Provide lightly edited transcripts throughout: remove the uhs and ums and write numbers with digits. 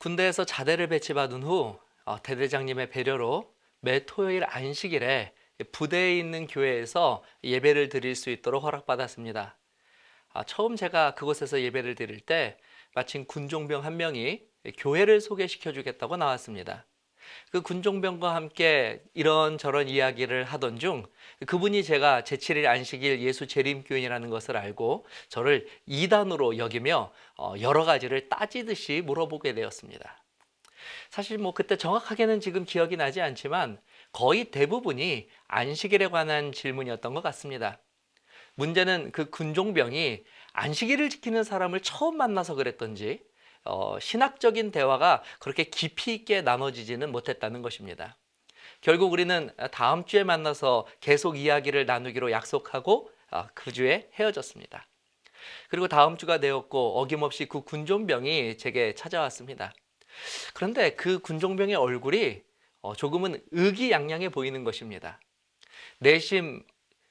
군대에서 자대를 배치받은 후 대대장님의 배려로 매 토요일 안식일에 부대에 있는 교회에서 예배를 드릴 수 있도록 허락받았습니다. 처음 제가 그곳에서 예배를 드릴 때 마침 군종병 한 명이 교회를 소개시켜 주겠다고 나왔습니다. 그 군종병과 함께 이런저런 이야기를 하던 중 그분이 제가 제7일 안식일 예수 재림교인이라는 것을 알고 저를 이단으로 여기며 여러 가지를 따지듯이 물어보게 되었습니다. 사실 그때 정확하게는 지금 기억이 나지 않지만 거의 대부분이 안식일에 관한 질문이었던 것 같습니다. 문제는 그 군종병이 안식일을 지키는 사람을 처음 만나서 그랬던지 신학적인 대화가 그렇게 깊이 있게 나눠지지는 못했다는 것입니다. 결국 우리는 다음 주에 만나서 계속 이야기를 나누기로 약속하고 그 주에 헤어졌습니다. 그리고 다음 주가 되었고 어김없이 그 군종병이 제게 찾아왔습니다. 그런데 그 군종병의 얼굴이 조금은 의기양양해 보이는 것입니다. 내심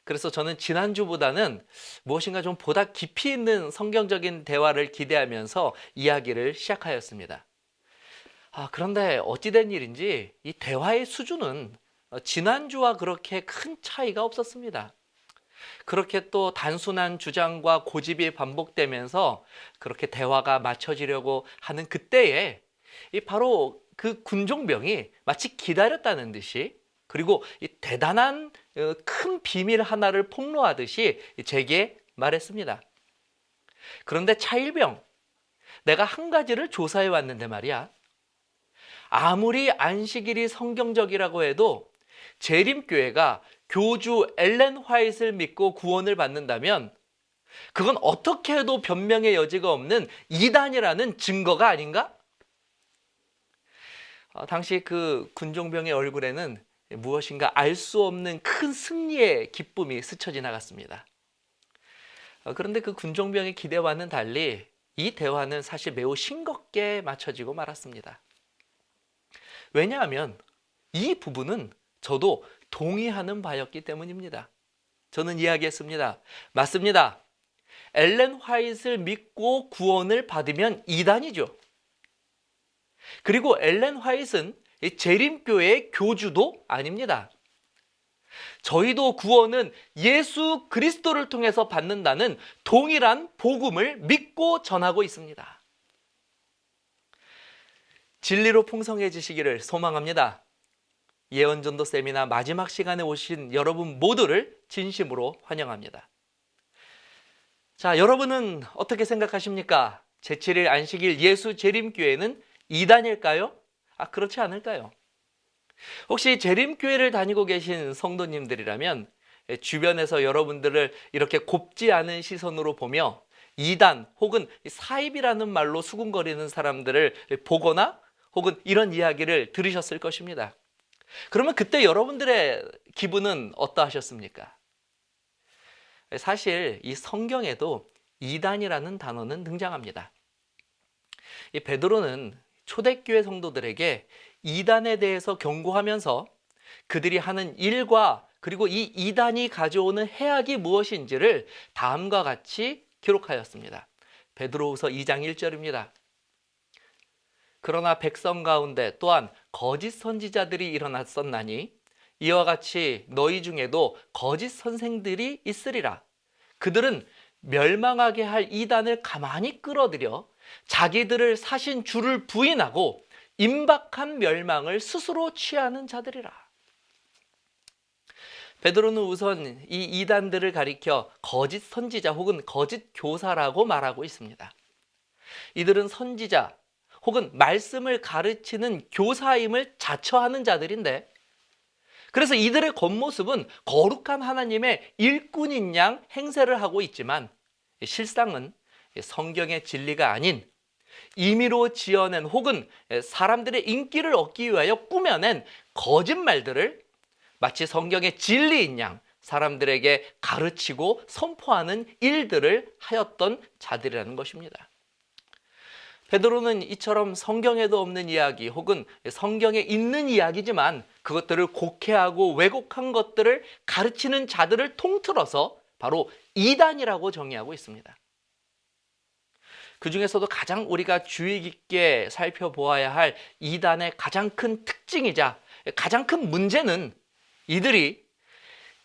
그래서 저는 지난주보다는 무엇인가 좀 보다 깊이 있는 성경적인 대화를 기대하면서 이야기를 시작하였습니다. 그런데 어찌된 일인지 이 대화의 수준은 지난주와 그렇게 큰 차이가 없었습니다. 그렇게 또 단순한 주장과 고집이 반복되면서 그렇게 대화가 맞춰지려고 하는 그때에 바로 그 군종병이 마치 기다렸다는 듯이 그리고 이 대단한 큰 비밀 하나를 폭로하듯이 제게 말했습니다. 그런데 차일병, 내가 한 가지를 조사해 왔는데 말이야. 아무리 안식일이 성경적이라고 해도 재림교회가 교주 엘렌 화이트를 믿고 구원을 받는다면 그건 어떻게 해도 변명의 여지가 없는 이단이라는 증거가 아닌가? 당시 그 군종병의 얼굴에는 무엇인가 알 수 없는 큰 승리의 기쁨이 스쳐 지나갔습니다. 그런데 그 군종병의 기대와는 달리 이 대화는 사실 매우 싱겁게 맞춰지고 말았습니다. 왜냐하면 이 부분은 저도 동의하는 바였기 때문입니다. 저는 이야기했습니다. 맞습니다. 엘렌 화이트를 믿고 구원을 받으면 이단이죠. 그리고 엘렌 화이트는 재림교회의 교주도 아닙니다. 저희도 구원은 예수 그리스도를 통해서 받는다는 동일한 복음을 믿고 전하고 있습니다. 진리로 풍성해지시기를 소망합니다. 예언전도 세미나 마지막 시간에 오신 여러분 모두를 진심으로 환영합니다. 자, 여러분은 어떻게 생각하십니까? 제7일 안식일 예수 재림교회는 이단일까요? 그렇지 않을까요? 혹시 재림교회를 다니고 계신 성도님들이라면 주변에서 여러분들을 이렇게 곱지 않은 시선으로 보며 이단 혹은 사입이라는 말로 수군거리는 사람들을 보거나 혹은 이런 이야기를 들으셨을 것입니다. 그러면 그때 여러분들의 기분은 어떠하셨습니까? 사실 이 성경에도 이단이라는 단어는 등장합니다. 이 베드로는 초대교회 성도들에게 이단에 대해서 경고하면서 그들이 하는 일과 그리고 이 이단이 가져오는 해악이 무엇인지를 다음과 같이 기록하였습니다. 베드로후서 2장 1절입니다. 그러나 백성 가운데 또한 거짓 선지자들이 일어났었나니 이와 같이 너희 중에도 거짓 선생들이 있으리라. 그들은 멸망하게 할 이단을 가만히 끌어들여 자기들을 사신 주를 부인하고 임박한 멸망을 스스로 취하는 자들이라. 베드로는 우선 이 이단들을 가리켜 거짓 선지자 혹은 거짓 교사라고 말하고 있습니다. 이들은 선지자 혹은 말씀을 가르치는 교사임을 자처하는 자들인데 그래서 이들의 겉모습은 거룩한 하나님의 일꾼인 양 행세를 하고 있지만 실상은 성경의 진리가 아닌 임의로 지어낸 혹은 사람들의 인기를 얻기 위하여 꾸며낸 거짓말들을 마치 성경의 진리인 양 사람들에게 가르치고 선포하는 일들을 하였던 자들이라는 것입니다. 베드로는 이처럼 성경에도 없는 이야기 혹은 성경에 있는 이야기지만 그것들을 곡해하고 왜곡한 것들을 가르치는 자들을 통틀어서 바로 이단이라고 정의하고 있습니다. 그 중에서도 가장 우리가 주의 깊게 살펴보아야 할 이단의 가장 큰 특징이자 가장 큰 문제는 이들이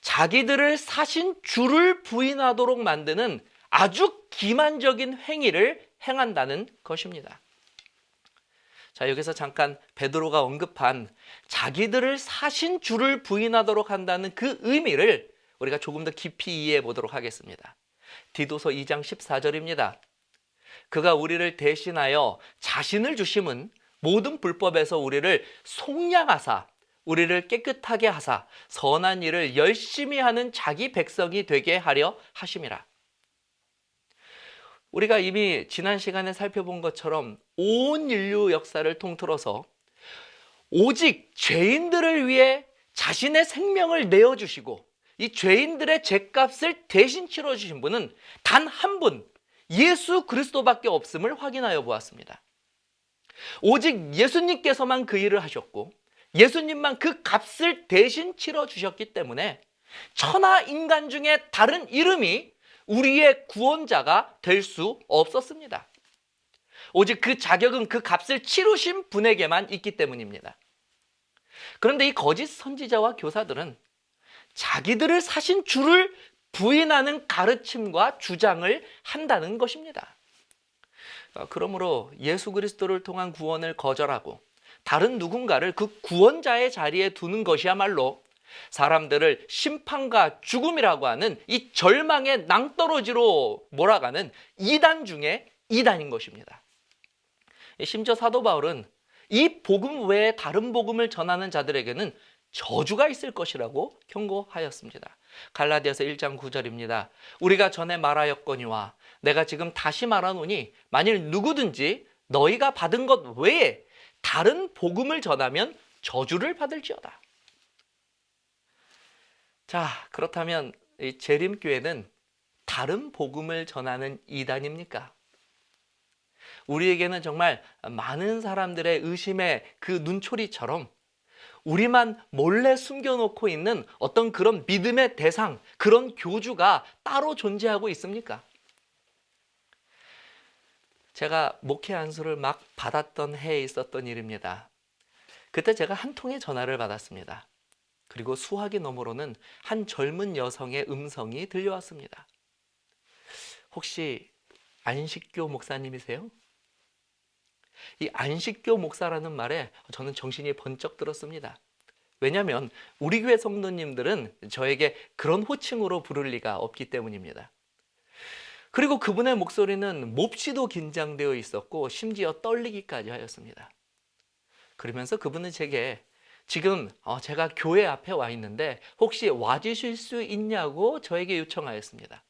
자기들을 사신 주를 부인하도록 만드는 아주 기만적인 행위를 행한다는 것입니다. 자, 여기서 잠깐 베드로가 언급한 자기들을 사신 주를 부인하도록 한다는 그 의미를 우리가 조금 더 깊이 이해해 보도록 하겠습니다. 디도서 2장 14절입니다. 그가 우리를 대신하여 자신을 주심은 모든 불법에서 우리를 속량하사 우리를 깨끗하게 하사 선한 일을 열심히 하는 자기 백성이 되게 하려 하심이라. 우리가 이미 지난 시간에 살펴본 것처럼 온 인류 역사를 통틀어서 오직 죄인들을 위해 자신의 생명을 내어주시고 이 죄인들의 죄값을 대신 치러주신 분은 단 한 분, 예수 그리스도밖에 없음을 확인하여 보았습니다. 오직 예수님께서만 그 일을 하셨고 예수님만 그 값을 대신 치러주셨기 때문에 천하 인간 중에 다른 이름이 우리의 구원자가 될 수 없었습니다. 오직 그 자격은 그 값을 치르신 분에게만 있기 때문입니다. 그런데 이 거짓 선지자와 교사들은 자기들을 사신 주를 부인하는 가르침과 주장을 한다는 것입니다. 그러므로 예수 그리스도를 통한 구원을 거절하고 다른 누군가를 그 구원자의 자리에 두는 것이야말로 사람들을 심판과 죽음이라고 하는 이 절망의 낭떠러지로 몰아가는 이단 중에 이단인 것입니다. 심지어 사도 바울은 이 복음 외에 다른 복음을 전하는 자들에게는 저주가 있을 것이라고 경고하였습니다. 갈라디아서 1장 9절입니다. 우리가 전에 말하였거니와 내가 지금 다시 말하노니 만일 누구든지 너희가 받은 것 외에 다른 복음을 전하면 저주를 받을지어다. 자, 그렇다면 이 재림교회는 다른 복음을 전하는 이단입니까? 우리에게는 정말 많은 사람들의 의심의 그 눈초리처럼 우리만 몰래 숨겨놓고 있는 어떤 그런 믿음의 대상, 그런 교주가 따로 존재하고 있습니까? 제가 목회 안수를 막 받았던 해에 있었던 일입니다. 그때 제가 한 통의 전화를 받았습니다. 그리고 수화기 너머로는 한 젊은 여성의 음성이 들려왔습니다. 혹시 안식교 목사님이세요? 이 안식교 목사라는 말에 저는 정신이 번쩍 들었습니다. 왜냐하면 우리 교회 성도님들은 저에게 그런 호칭으로 부를 리가 없기 때문입니다. 그리고 그분의 목소리는 몹시도 긴장되어 있었고 심지어 떨리기까지 하였습니다. 그러면서 그분은 제게 지금 제가 교회 앞에 와 있는데 혹시 와주실 수 있냐고 저에게 요청하였습니다.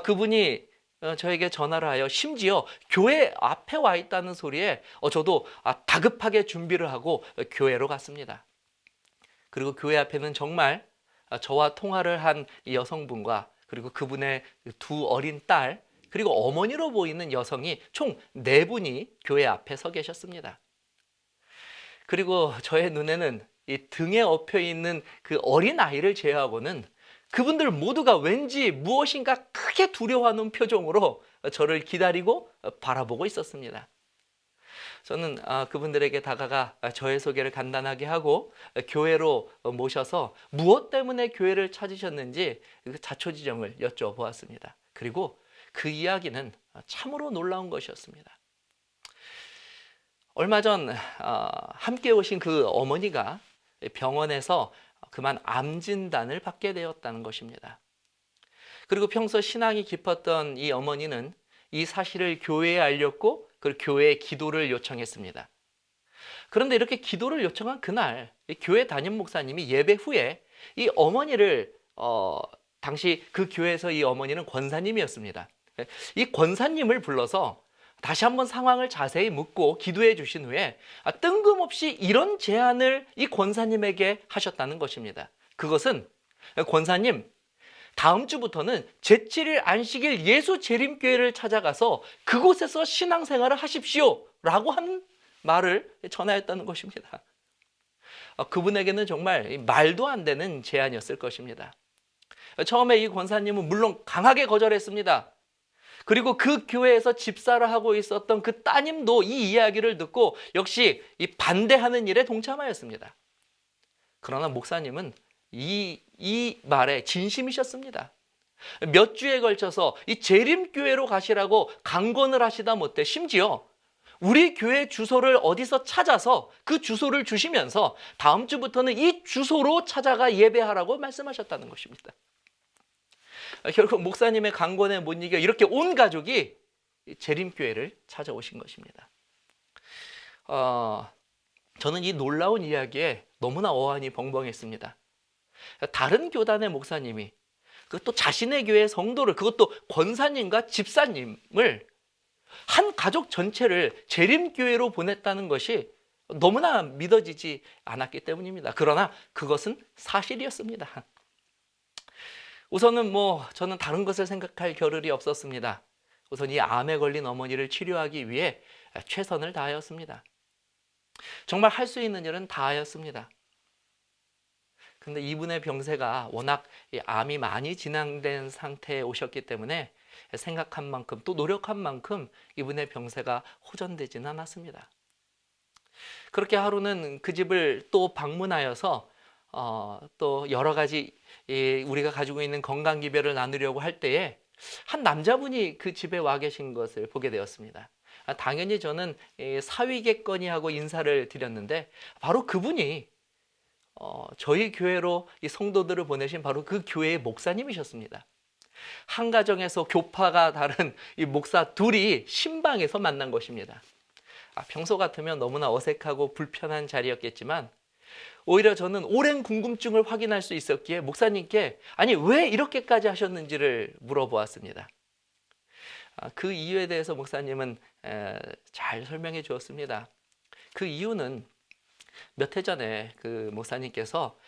그분이 저에게 전화를 하여 심지어 교회 앞에 와 있다는 소리에 저도 다급하게 준비를 하고 교회로 갔습니다. 그리고 교회 앞에는 정말 저와 통화를 한 이 여성분과 그리고 그분의 두 어린 딸 그리고 어머니로 보이는 여성이 총 4분이 교회 앞에 서 계셨습니다. 그리고 저의 눈에는 이 등에 엎여 있는 그 어린 아이를 제외하고는 그분들 모두가 왠지 무엇인가 크게 두려워하는 표정으로 저를 기다리고 바라보고 있었습니다. 저는 그분들에게 다가가 저의 소개를 간단하게 하고 교회로 모셔서 무엇 때문에 교회를 찾으셨는지 그 자초지정을 여쭤보았습니다. 그리고 그 이야기는 참으로 놀라운 것이었습니다. 얼마 전 함께 오신 그 어머니가 병원에서 그만 암 진단을 받게 되었다는 것입니다. 그리고 평소 신앙이 깊었던 이 어머니는 이 사실을 교회에 알렸고 그 교회에 기도를 요청했습니다. 그런데 이렇게 기도를 요청한 그날 교회 담임 목사님이 예배 후에 이 어머니를 당시 그 교회에서 이 어머니는 권사님이었습니다. 이 권사님을 불러서 다시 한번 상황을 자세히 묻고 기도해 주신 후에 뜬금없이 이런 제안을 이 권사님에게 하셨다는 것입니다. 그것은 권사님, 다음 주부터는 제7일 안식일 예수 재림교회를 찾아가서 그곳에서 신앙생활을 하십시오 라고 한 말을 전하였다는 것입니다. 그분에게는 정말 말도 안 되는 제안이었을 것입니다. 처음에 이 권사님은 물론 강하게 거절했습니다. 그리고 그 교회에서 집사를 하고 있었던 그 따님도 이 이야기를 듣고 역시 이 반대하는 일에 동참하였습니다. 그러나 목사님은 이 말에 진심이셨습니다. 몇 주에 걸쳐서 이 재림교회로 가시라고 강권을 하시다 못해 심지어 우리 교회 주소를 어디서 찾아서 그 주소를 주시면서 다음 주부터는 이 주소로 찾아가 예배하라고 말씀하셨다는 것입니다. 결국 목사님의 강권에 못 이겨 이렇게 온 가족이 재림교회를 찾아오신 것입니다. 저는 이 놀라운 이야기에 너무나 어안이 벙벙했습니다. 다른 교단의 목사님이 그것도 자신의 교회 성도를, 그것도 권사님과 집사님을, 한 가족 전체를 재림교회로 보냈다는 것이 너무나 믿어지지 않았기 때문입니다. 그러나 그것은 사실이었습니다. 우선은 저는 다른 것을 생각할 겨를이 없었습니다. 우선 이 암에 걸린 어머니를 치료하기 위해 최선을 다하였습니다. 정말 할 수 있는 일은 다 하였습니다. 근데 이분의 병세가 워낙 암이 많이 진행된 상태에 오셨기 때문에 생각한 만큼 또 노력한 만큼 이분의 병세가 호전되지는 않았습니다. 그렇게 하루는 그 집을 또 방문하여서 또 여러 가지 우리가 가지고 있는 건강 기별을 나누려고 할 때에 한 남자분이 그 집에 와 계신 것을 보게 되었습니다. 당연히 저는 사위겠거니 하고 인사를 드렸는데 바로 그분이 저희 교회로 이 성도들을 보내신 바로 그 교회의 목사님이셨습니다. 한 가정에서 교파가 다른 이 목사 둘이 신방에서 만난 것입니다. 평소 같으면 너무나 어색하고 불편한 자리였겠지만 오히려 저는 오랜 궁금증을 확인할 수 있었기에 목사님께 아니 왜 이렇게까지 하셨는지를 물어보았습니다. 그 이유에 대해서 목사님은 잘 설명해 주었습니다. 그 이유는 몇 해 전에 그 목사님께서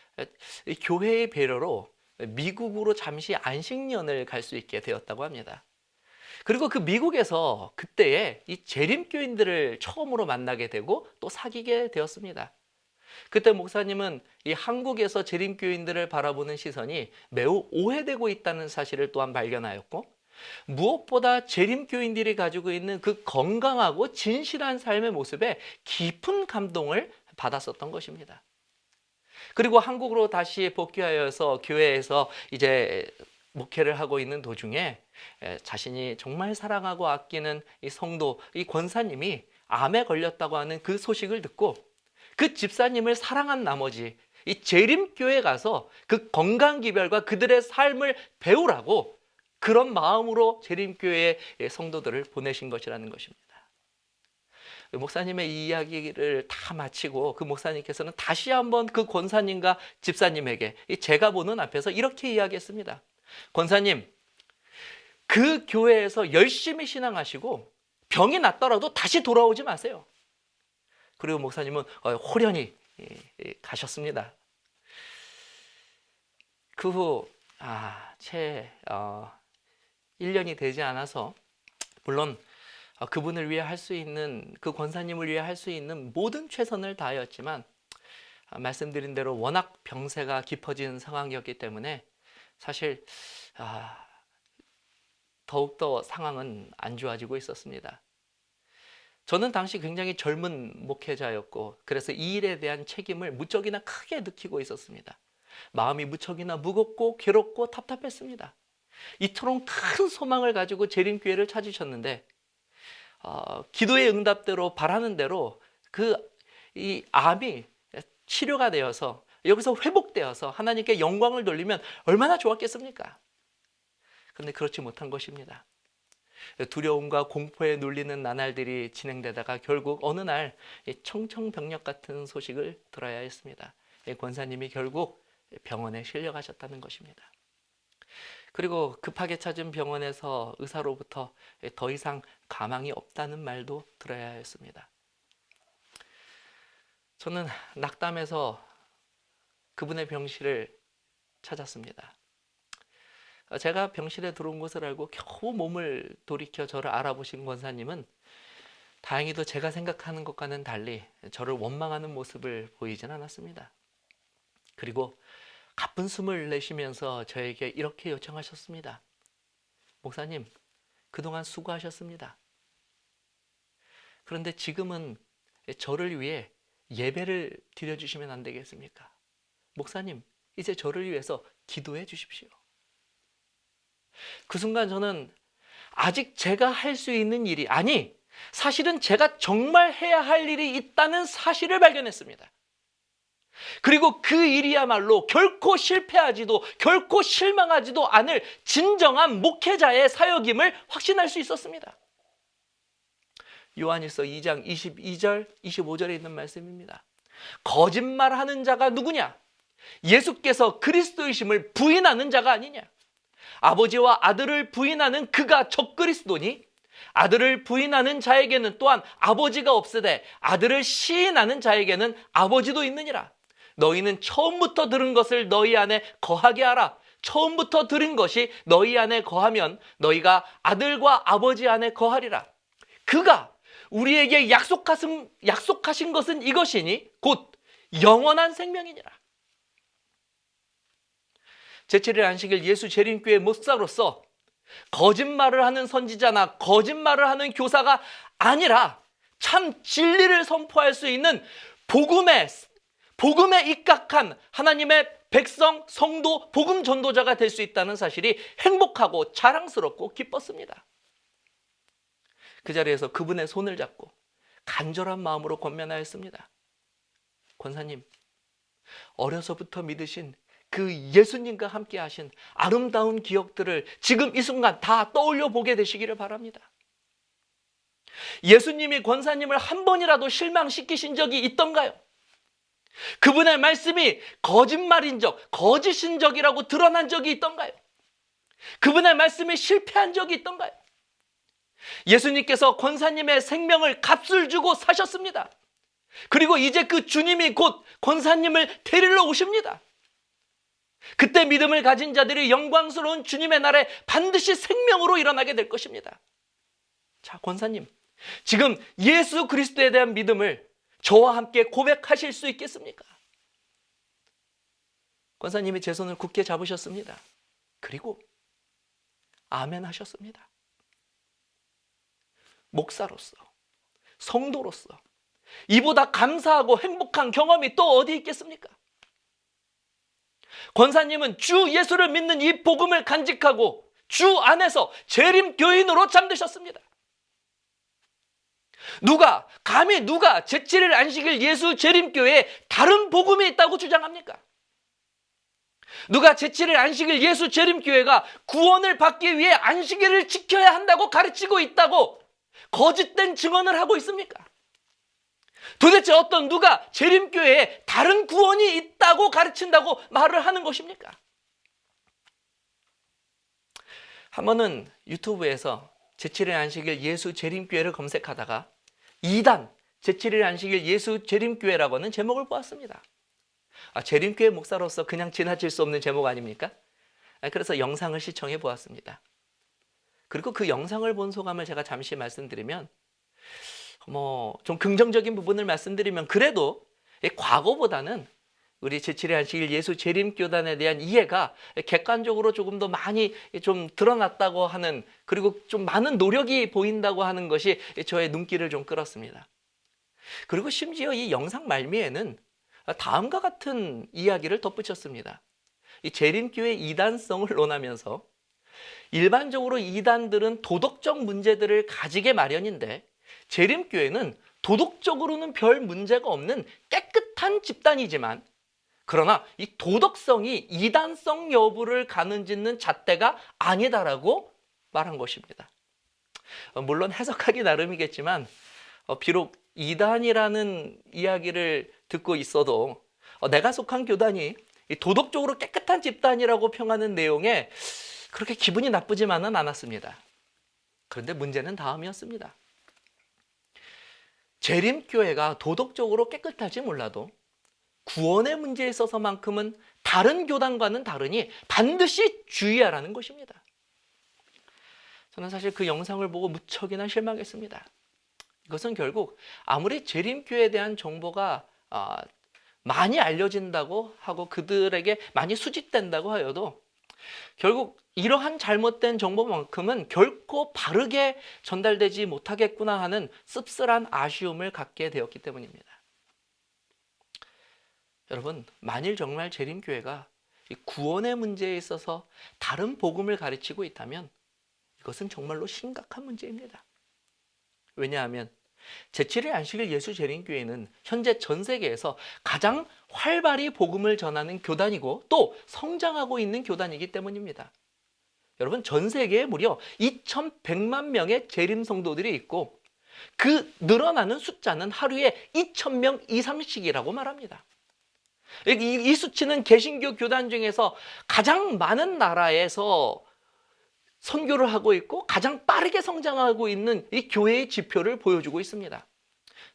교회의 배려로 미국으로 잠시 안식년을 갈 수 있게 되었다고 합니다. 그리고 그 미국에서 그때에 이 재림교인들을 처음으로 만나게 되고 또 사귀게 되었습니다. 그때 목사님은 이 한국에서 재림교인들을 바라보는 시선이 매우 오해되고 있다는 사실을 또한 발견하였고, 무엇보다 재림교인들이 가지고 있는 그 건강하고 진실한 삶의 모습에 깊은 감동을 받았었던 것입니다. 그리고 한국으로 다시 복귀하여서 교회에서 이제 목회를 하고 있는 도중에 자신이 정말 사랑하고 아끼는 이 성도, 이 권사님이 암에 걸렸다고 하는 그 소식을 듣고 그 집사님을 사랑한 나머지 이 재림교회에 가서 그 건강기별과 그들의 삶을 배우라고 그런 마음으로 재림교회의 성도들을 보내신 것이라는 것입니다. 목사님의 이 이야기를 다 마치고 그 목사님께서는 다시 한번 그 권사님과 집사님에게 제가 보는 앞에서 이렇게 이야기했습니다. 권사님, 그 교회에서 열심히 신앙하시고 병이 났더라도 다시 돌아오지 마세요. 그리고 목사님은 호련히 가셨습니다. 그 후 채 1년이 되지 않아서 물론 그분을 위해 할 수 있는, 그 권사님을 위해 할 수 있는 모든 최선을 다하였지만 말씀드린 대로 워낙 병세가 깊어진 상황이었기 때문에 사실 더욱더 상황은 안 좋아지고 있었습니다. 저는 당시 굉장히 젊은 목회자였고 그래서 이 일에 대한 책임을 무척이나 크게 느끼고 있었습니다. 마음이 무척이나 무겁고 괴롭고 답답했습니다. 이토록 큰 소망을 가지고 재림교회를 찾으셨는데 기도의 응답대로 바라는 대로 이 암이 치료가 되어서 여기서 회복되어서 하나님께 영광을 돌리면 얼마나 좋았겠습니까? 그런데 그렇지 못한 것입니다. 두려움과 공포에 눌리는 나날들이 진행되다가 결국 어느 날 청청병력 같은 소식을 들어야 했습니다. 권사님이 결국 병원에 실려가셨다는 것입니다. 그리고 급하게 찾은 병원에서 의사로부터 더 이상 가망이 없다는 말도 들어야 했습니다. 저는 낙담해서 그분의 병실을 찾았습니다. 제가 병실에 들어온 것을 알고 겨우 몸을 돌이켜 저를 알아보신 권사님은 다행히도 제가 생각하는 것과는 달리 저를 원망하는 모습을 보이진 않았습니다. 그리고 가쁜 숨을 내쉬면서 저에게 이렇게 요청하셨습니다. 목사님, 그동안 수고하셨습니다. 그런데 지금은 저를 위해 예배를 드려주시면 안 되겠습니까? 목사님, 이제 저를 위해서 기도해 주십시오. 그 순간 저는 아직 제가 할 수 있는 일이, 아니, 사실은 제가 정말 해야 할 일이 있다는 사실을 발견했습니다. 그리고 그 일이야말로 결코 실패하지도 결코 실망하지도 않을 진정한 목회자의 사역임을 확신할 수 있었습니다. 요한일서 2장 22절, 25절에 있는 말씀입니다. 거짓말하는 자가 누구냐? 예수께서 그리스도이심을 부인하는 자가 아니냐? 아버지와 아들을 부인하는 그가 적그리스도니 아들을 부인하는 자에게는 또한 아버지가 없으되 아들을 시인하는 자에게는 아버지도 있느니라. 너희는 처음부터 들은 것을 너희 안에 거하게 하라. 처음부터 들은 것이 너희 안에 거하면 너희가 아들과 아버지 안에 거하리라. 그가 우리에게 약속하신 것은 이것이니 곧 영원한 생명이니라. 제7일 안식일 예수 재림교회 목사로서 거짓말을 하는 선지자나 거짓말을 하는 교사가 아니라 참 진리를 선포할 수 있는 복음에 입각한 하나님의 백성, 성도, 복음 전도자가 될 수 있다는 사실이 행복하고 자랑스럽고 기뻤습니다. 그 자리에서 그분의 손을 잡고 간절한 마음으로 권면하였습니다. 권사님, 어려서부터 믿으신 그 예수님과 함께 하신 아름다운 기억들을 지금 이 순간 다 떠올려 보게 되시기를 바랍니다. 예수님이 권사님을 한 번이라도 실망시키신 적이 있던가요? 그분의 말씀이 거짓말인 적, 거짓인 적이라고 드러난 적이 있던가요? 그분의 말씀이 실패한 적이 있던가요? 예수님께서 권사님의 생명을 값을 주고 사셨습니다. 그리고 이제 그 주님이 곧 권사님을 데리러 오십니다. 그때 믿음을 가진 자들이 영광스러운 주님의 날에 반드시 생명으로 일어나게 될 것입니다. 자, 권사님, 지금 예수 그리스도에 대한 믿음을 저와 함께 고백하실 수 있겠습니까? 권사님이 제 손을 굳게 잡으셨습니다. 그리고 아멘 하셨습니다. 목사로서, 성도로서 이보다 감사하고 행복한 경험이 또 어디 있겠습니까? 권사님은 주 예수를 믿는 이 복음을 간직하고 주 안에서 재림교인으로 잠드셨습니다. 감히 누가 제7일 안식일 예수 재림교회에 다른 복음이 있다고 주장합니까? 누가 제7일 안식일 예수 재림교회가 구원을 받기 위해 안식일을 지켜야 한다고 가르치고 있다고 거짓된 증언을 하고 있습니까? 도대체 누가 재림교회에 다른 구원이 있다고 가르친다고 말을 하는 것입니까? 한 번은 유튜브에서 제7일 안식일 예수 재림교회를 검색하다가 2단 제7일 안식일 예수 재림교회라고 하는 제목을 보았습니다. 재림교회 목사로서 그냥 지나칠 수 없는 제목 아닙니까? 그래서 영상을 시청해 보았습니다. 그리고 그 영상을 본 소감을 제가 잠시 말씀드리면 좀 긍정적인 부분을 말씀드리면 그래도 과거보다는 우리 제7일 안식일 예수 재림교단에 대한 이해가 객관적으로 조금 더 많이 좀 드러났다고 하는, 그리고 좀 많은 노력이 보인다고 하는 것이 저의 눈길을 좀 끌었습니다. 그리고 심지어 이 영상 말미에는 다음과 같은 이야기를 덧붙였습니다. 이 재림교회 이단성을 논하면서 일반적으로 이단들은 도덕적 문제들을 가지게 마련인데 재림교회는 도덕적으로는 별 문제가 없는 깨끗한 집단이지만 그러나 이 도덕성이 이단성 여부를 가늠짓는 잣대가 아니다라고 말한 것입니다. 물론 해석하기 나름이겠지만 비록 이단이라는 이야기를 듣고 있어도 내가 속한 교단이 도덕적으로 깨끗한 집단이라고 평하는 내용에 그렇게 기분이 나쁘지만은 않았습니다. 그런데 문제는 다음이었습니다. 재림교회가 도덕적으로 깨끗할지 몰라도 구원의 문제에 있어서만큼은 다른 교단과는 다르니 반드시 주의하라는 것입니다. 저는 사실 그 영상을 보고 무척이나 실망했습니다. 이것은 결국 아무리 재림교회에 대한 정보가 많이 알려진다고 하고 그들에게 많이 수집된다고 하여도 결국 이러한 잘못된 정보만큼은 결코 바르게 전달되지 못하겠구나 하는 씁쓸한 아쉬움을 갖게 되었기 때문입니다. 여러분, 만일 정말 재림교회가 이 구원의 문제에 있어서 다른 복음을 가르치고 있다면 이것은 정말로 심각한 문제입니다. 왜냐하면 제7일 안식일 예수 재림교회는 현재 전 세계에서 가장 활발히 복음을 전하는 교단이고 또 성장하고 있는 교단이기 때문입니다. 여러분, 전 세계에 무려 2,100만 명의 재림 성도들이 있고 그 늘어나는 숫자는 하루에 2,000명 이상씩이라고 말합니다. 이 수치는 개신교 교단 중에서 가장 많은 나라에서 선교를 하고 있고 가장 빠르게 성장하고 있는 이 교회의 지표를 보여주고 있습니다.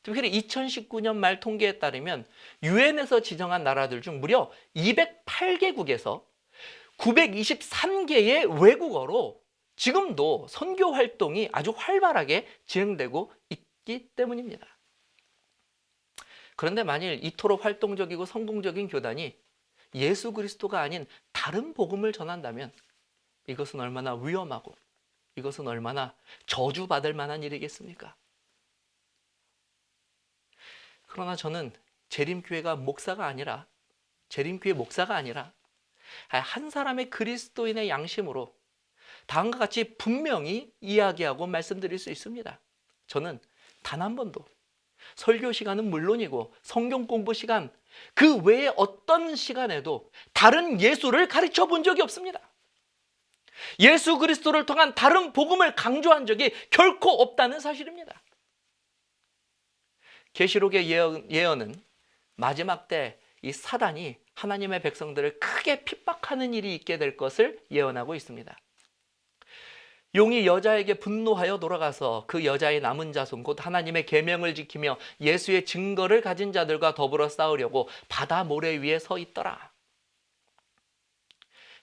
특히 2019년 말 통계에 따르면 유엔에서 지정한 나라들 중 무려 208개국에서 923개의 외국어로 지금도 선교 활동이 아주 활발하게 진행되고 있기 때문입니다. 그런데 만일 이토록 활동적이고 성공적인 교단이 예수 그리스도가 아닌 다른 복음을 전한다면 이것은 얼마나 위험하고 이것은 얼마나 저주받을 만한 일이겠습니까? 그러나 저는 재림교회 목사가 아니라 한 사람의 그리스도인의 양심으로 다음과 같이 분명히 이야기하고 말씀드릴 수 있습니다. 저는 단 한 번도 설교 시간은 물론이고 성경 공부 시간 그 외에 어떤 시간에도 다른 예수를 가르쳐 본 적이 없습니다. 예수 그리스도를 통한 다른 복음을 강조한 적이 결코 없다는 사실입니다. 계시록의 예언은 마지막 때 이 사단이 하나님의 백성들을 크게 핍박하는 일이 있게 될 것을 예언하고 있습니다. 용이 여자에게 분노하여 돌아가서 그 여자의 남은 자손 곧 하나님의 계명을 지키며 예수의 증거를 가진 자들과 더불어 싸우려고 바다 모래 위에 서 있더라.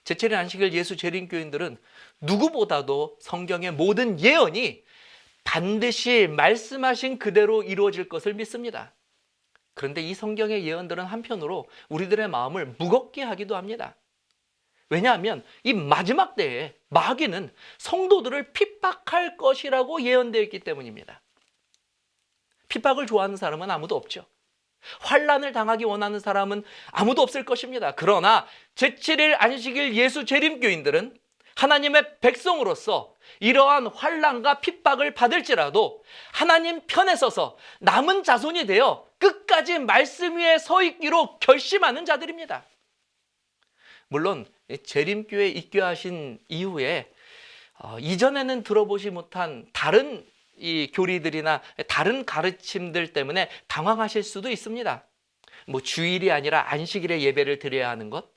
제7일 안식일 예수 재림교인들은 누구보다도 성경의 모든 예언이 반드시 말씀하신 그대로 이루어질 것을 믿습니다. 그런데 이 성경의 예언들은 한편으로 우리들의 마음을 무겁게 하기도 합니다. 왜냐하면 이 마지막 때에 마귀는 성도들을 핍박할 것이라고 예언되어 있기 때문입니다. 핍박을 좋아하는 사람은 아무도 없죠. 환난을 당하기 원하는 사람은 아무도 없을 것입니다. 그러나 제7일 안식일 예수 재림교인들은 하나님의 백성으로서 이러한 환난과 핍박을 받을지라도 하나님 편에 서서 남은 자손이 되어 끝까지 말씀 위에 서 있기로 결심하는 자들입니다. 물론 재림교에 입교하신 이후에 이전에는 들어보지 못한 다른 이 교리들이나 다른 가르침들 때문에 당황하실 수도 있습니다. 주일이 아니라 안식일에 예배를 드려야 하는 것,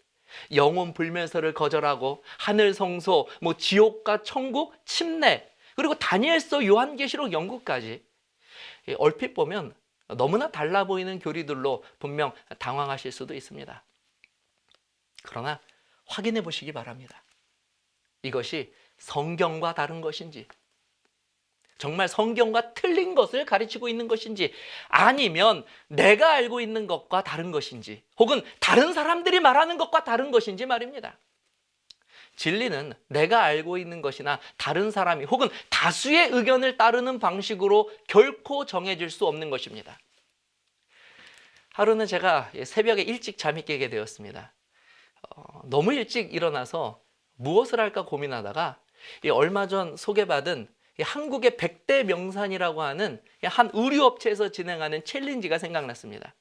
영혼 불면서를 거절하고 하늘 성소, 지옥과 천국, 침례, 그리고 다니엘서 요한계시록 연구까지 얼핏 보면 너무나 달라 보이는 교리들로 분명 당황하실 수도 있습니다. 그러나 확인해 보시기 바랍니다. 이것이 성경과 다른 것인지, 정말 성경과 틀린 것을 가르치고 있는 것인지, 아니면 내가 알고 있는 것과 다른 것인지, 혹은 다른 사람들이 말하는 것과 다른 것인지 말입니다. 진리는 내가 알고 있는 것이나 다른 사람이 혹은 다수의 의견을 따르는 방식으로 결코 정해질 수 없는 것입니다. 하루는 제가 새벽에 일찍 잠이 깨게 되었습니다. 너무 일찍 일어나서 무엇을 할까 고민하다가 얼마 전 소개받은 한국의 100대 명산이라고 하는 한 의류업체에서 진행하는 챌린지가 생각났습니다.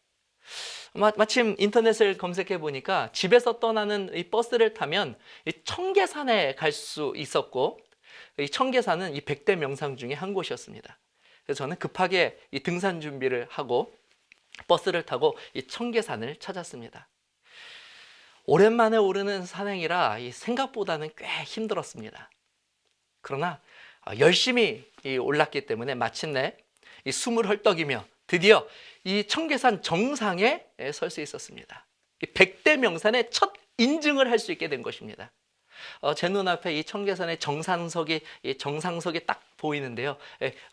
마침 인터넷을 검색해 보니까 집에서 떠나는 이 버스를 타면 청계산에 갈 수 있었고, 이 청계산은 이 100대 명산 중에 한 곳이었습니다. 그래서 저는 급하게 이 등산 준비를 하고 버스를 타고 이 청계산을 찾았습니다. 오랜만에 오르는 산행이라 생각보다는 꽤 힘들었습니다. 그러나 열심히 올랐기 때문에 마침내 숨을 헐떡이며 드디어 이 청계산 정상에 설 수 있었습니다. 100대 명산의 첫 인증을 할 수 있게 된 것입니다. 제 눈앞에 이 청계산의 정상석이 딱 보이는데요.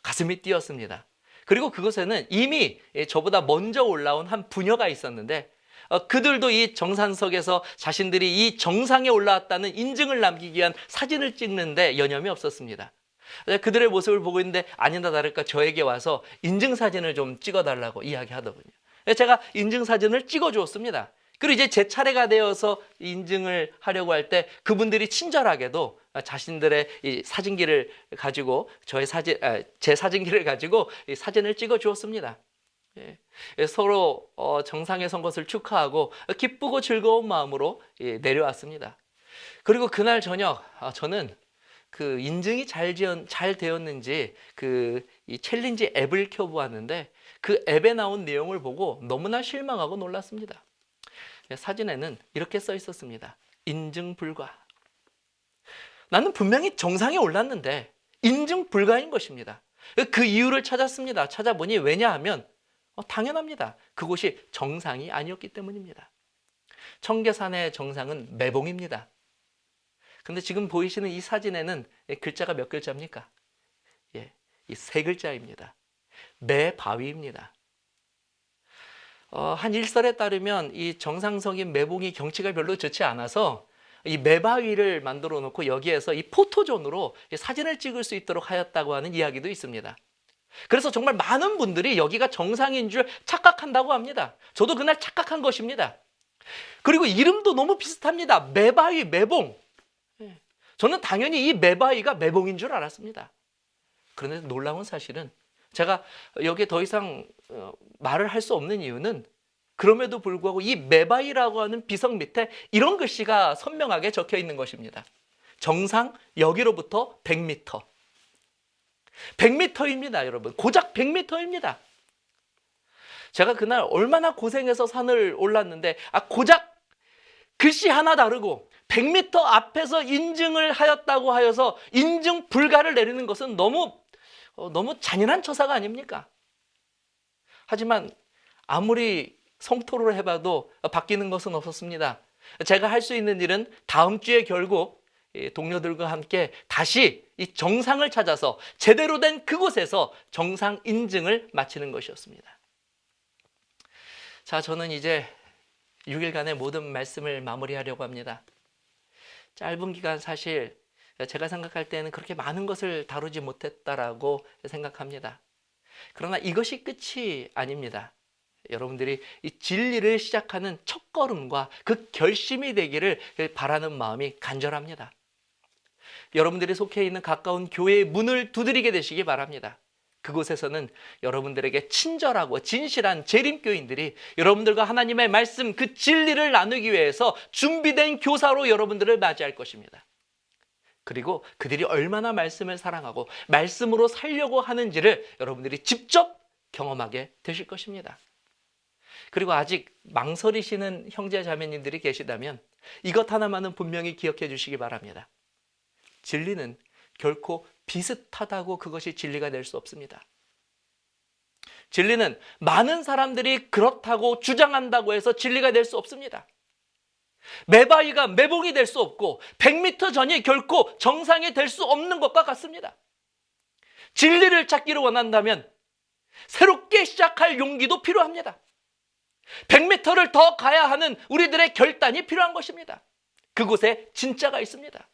가슴이 뛰었습니다. 그리고 그곳에는 이미 저보다 먼저 올라온 한 부녀가 있었는데 그들도 이 정산석에서 자신들이 이 정상에 올라왔다는 인증을 남기기 위한 사진을 찍는데 여념이 없었습니다. 그들의 모습을 보고 있는데 아니나 다를까 저에게 와서 인증사진을 좀 찍어달라고 이야기하더군요. 제가 인증사진을 찍어주었습니다. 그리고 이제 제 차례가 되어서 인증을 하려고 할 때 그분들이 친절하게도 자신들의 이 사진기를 가지고 제 사진기를 가지고 이 사진을 찍어주었습니다. 서로 정상에 선 것을 축하하고 기쁘고 즐거운 마음으로 내려왔습니다. 그리고 그날 저녁 저는 그 인증이 잘 되었는지 이 챌린지 앱을 켜보았는데 그 앱에 나온 내용을 보고 너무나 실망하고 놀랐습니다. 사진에는 이렇게 써 있었습니다. 인증 불가. 나는 분명히 정상에 올랐는데 인증 불가인 것입니다. 그 이유를 찾았습니다. 찾아보니 왜냐하면 당연합니다. 그곳이 정상이 아니었기 때문입니다. 청계산의 정상은 매봉입니다. 근데 지금 보이시는 이 사진에는 글자가 몇 글자입니까? 이 세 글자입니다. 매바위입니다. 한 일설에 따르면 이 정상석인 매봉이 경치가 별로 좋지 않아서 이 매바위를 만들어 놓고 여기에서 이 포토존으로 사진을 찍을 수 있도록 하였다고 하는 이야기도 있습니다. 그래서 정말 많은 분들이 여기가 정상인 줄 착각한다고 합니다. 저도 그날 착각한 것입니다. 그리고 이름도 너무 비슷합니다. 매바위, 매봉. 저는 당연히 이 매바위가 매봉인 줄 알았습니다. 그런데 놀라운 사실은 제가 여기에 더 이상 말을 할 수 없는 이유는 그럼에도 불구하고 이 매바위라고 하는 비석 밑에 이런 글씨가 선명하게 적혀 있는 것입니다. 정상 여기로부터 100m. 100m입니다, 여러분. 고작 100m입니다. 제가 그날 얼마나 고생해서 산을 올랐는데 고작 글씨 하나 다르고 100m 앞에서 인증을 하였다고 하여서 인증 불가를 내리는 것은 너무 잔인한 처사가 아닙니까? 하지만 아무리 성토를 해봐도 바뀌는 것은 없었습니다. 제가 할 수 있는 일은 다음 주에 결국 동료들과 함께 다시 이 정상을 찾아서 제대로 된 그곳에서 정상 인증을 마치는 것이었습니다. 자, 저는 이제 6일간의 모든 말씀을 마무리하려고 합니다. 짧은 기간 사실 제가 생각할 때는 그렇게 많은 것을 다루지 못했다라고 생각합니다. 그러나 이것이 끝이 아닙니다. 여러분들이 이 진리를 시작하는 첫걸음과 그 결심이 되기를 바라는 마음이 간절합니다. 여러분들이 속해 있는 가까운 교회의 문을 두드리게 되시기 바랍니다. 그곳에서는 여러분들에게 친절하고 진실한 재림교인들이 여러분들과 하나님의 말씀 그 진리를 나누기 위해서 준비된 교사로 여러분들을 맞이할 것입니다. 그리고 그들이 얼마나 말씀을 사랑하고 말씀으로 살려고 하는지를 여러분들이 직접 경험하게 되실 것입니다. 그리고 아직 망설이시는 형제 자매님들이 계시다면 이것 하나만은 분명히 기억해 주시기 바랍니다. 진리는 결코 비슷하다고 그것이 진리가 될 수 없습니다. 진리는 많은 사람들이 그렇다고 주장한다고 해서 진리가 될 수 없습니다. 매바위가 매봉이 될 수 없고 100m 전이 결코 정상이 될 수 없는 것과 같습니다. 진리를 찾기를 원한다면 새롭게 시작할 용기도 필요합니다. 100m를 더 가야 하는 우리들의 결단이 필요한 것입니다. 그곳에 진짜가 있습니다.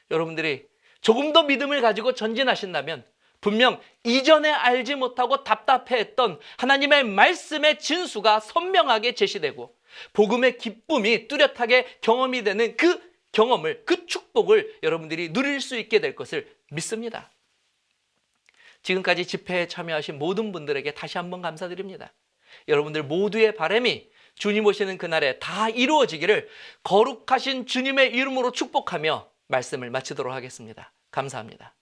여러분들이 조금 더 믿음을 가지고 전진하신다면 분명 이전에 알지 못하고 답답해했던 하나님의 말씀의 진수가 선명하게 제시되고 복음의 기쁨이 뚜렷하게 경험이 되는 그 경험을, 그 축복을 여러분들이 누릴 수 있게 될 것을 믿습니다. 지금까지 집회에 참여하신 모든 분들에게 다시 한번 감사드립니다. 여러분들 모두의 바람이 주님 오시는 그날에 다 이루어지기를 거룩하신 주님의 이름으로 축복하며 말씀을 마치도록 하겠습니다. 감사합니다.